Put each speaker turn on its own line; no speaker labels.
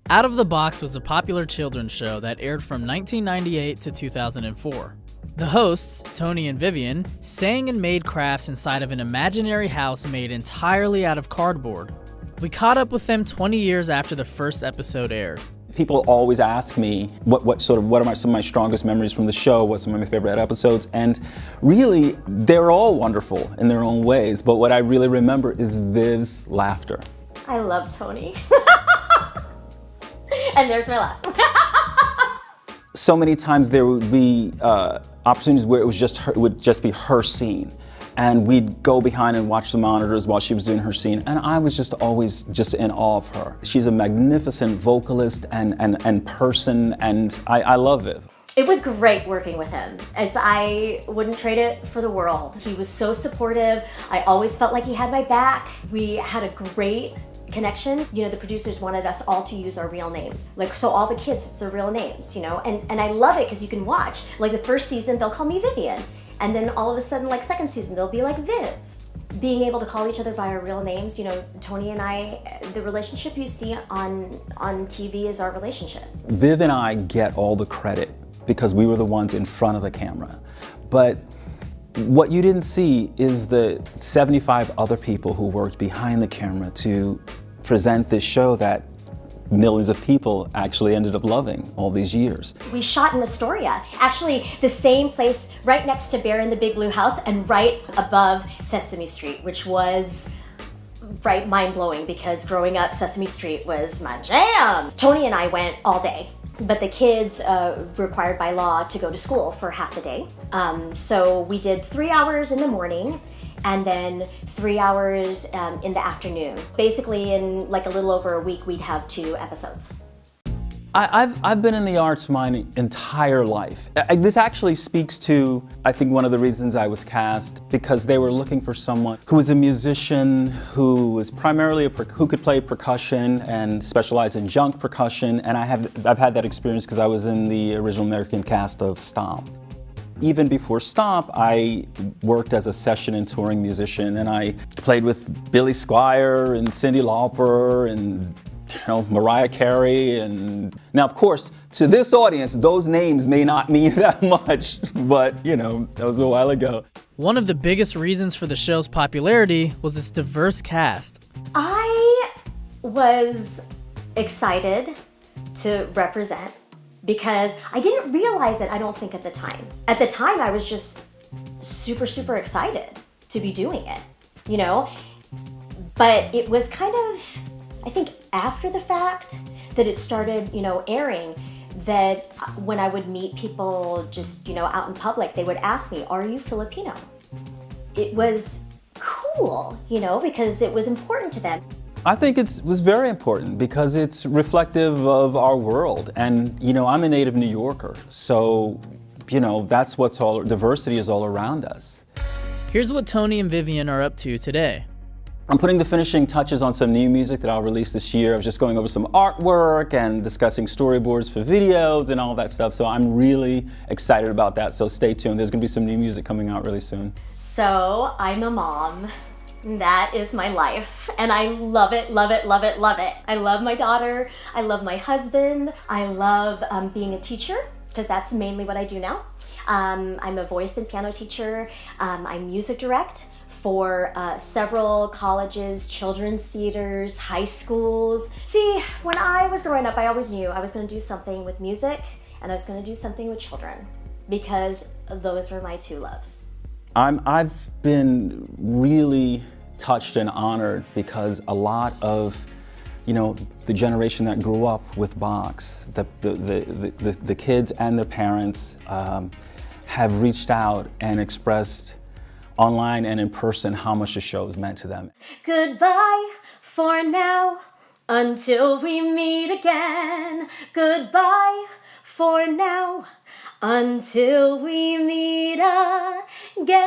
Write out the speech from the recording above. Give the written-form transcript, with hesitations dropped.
Out of the Box was a popular children's show that aired from 1998 to 2004. The hosts, Tony and Vivian, sang and made crafts inside of an imaginary house made entirely out of cardboard. We caught up with them 20 years after the first episode aired.
People always ask me what are some of my strongest memories from the show, what's some of my favorite episodes, and really, they're all wonderful in their own ways, but what I really remember is Viv's laughter.
I love Tony. And there's my laugh.
So many times there would be opportunities where it would just be her scene. And we'd go behind and watch the monitors while she was doing her scene. And I was just always just in awe of her. She's a magnificent vocalist and person, and I love Viv.
It was great working with him. I wouldn't trade it for the world. He was so supportive. I always felt like he had my back. We had a great connection. You know, the producers wanted us all to use our real names. Like, so all the kids, it's their real names, you know? And I love it because you can watch. Like the first season, they'll call me Vivian. And then all of a sudden, like second season, they'll be like Viv. Being able to call each other by our real names, you know, Tony and I, the relationship you see on TV is our relationship.
Viv and I get all the credit because we were the ones in front of the camera. But what you didn't see is the 75 other people who worked behind the camera to present this show that millions of people actually ended up loving all these years.
We shot in Astoria, actually the same place right next to Bear in the Big Blue House and right above Sesame Street, which was right mind-blowing because growing up Sesame Street was my jam. Tony and I went all day, but the kids required by law to go to school for half the day. So we did 3 hours in the morning and then 3 hours in the afternoon. Basically, in like a little over a week, we'd have 2 episodes.
I've been in the arts my entire life. This actually speaks to, I think, one of the reasons I was cast, because they were looking for someone who was a musician, who was primarily who could play percussion and specialize in junk percussion, and I've had that experience because I was in the original American cast of Stomp. Even before Stomp, I worked as a session and touring musician, and I played with Billy Squier and Cyndi Lauper and Mariah Carey. And now, of course, to this audience, those names may not mean that much, but that was a while ago.
One of the biggest reasons for the show's popularity was its diverse cast.
I was excited to represent because I didn't realize it, I don't think, at the time. At the time, I was just super, super excited to be doing it, But it was kind of, I think, after the fact that it started, airing, that when I would meet people just, out in public, they would ask me, "Are you Filipino?" It was cool, because it was important to them.
I think it was very important because it's reflective of our world. And, I'm a native New Yorker, so, that's diversity is all around us.
Here's what Tony and Vivian are up to today.
I'm putting the finishing touches on some new music that I'll release this year. I was just going over some artwork and discussing storyboards for videos and all that stuff. So I'm really excited about that. So stay tuned. There's going to be some new music coming out really soon.
So I'm a mom. That is my life. And I love it, love it, love it, love it. I love my daughter. I love my husband. I love being a teacher because that's mainly what I do now. I'm a voice and piano teacher. I music direct for several colleges, children's theaters, high schools. See, when I was growing up, I always knew I was going to do something with music and I was going to do something with children because those were my 2 loves.
I've been really touched and honored because a lot of, the generation that grew up with Box, the kids and their parents have reached out and expressed online and in person how much the show has meant to them.
Goodbye for now until we meet again. Goodbye for now until we meet again.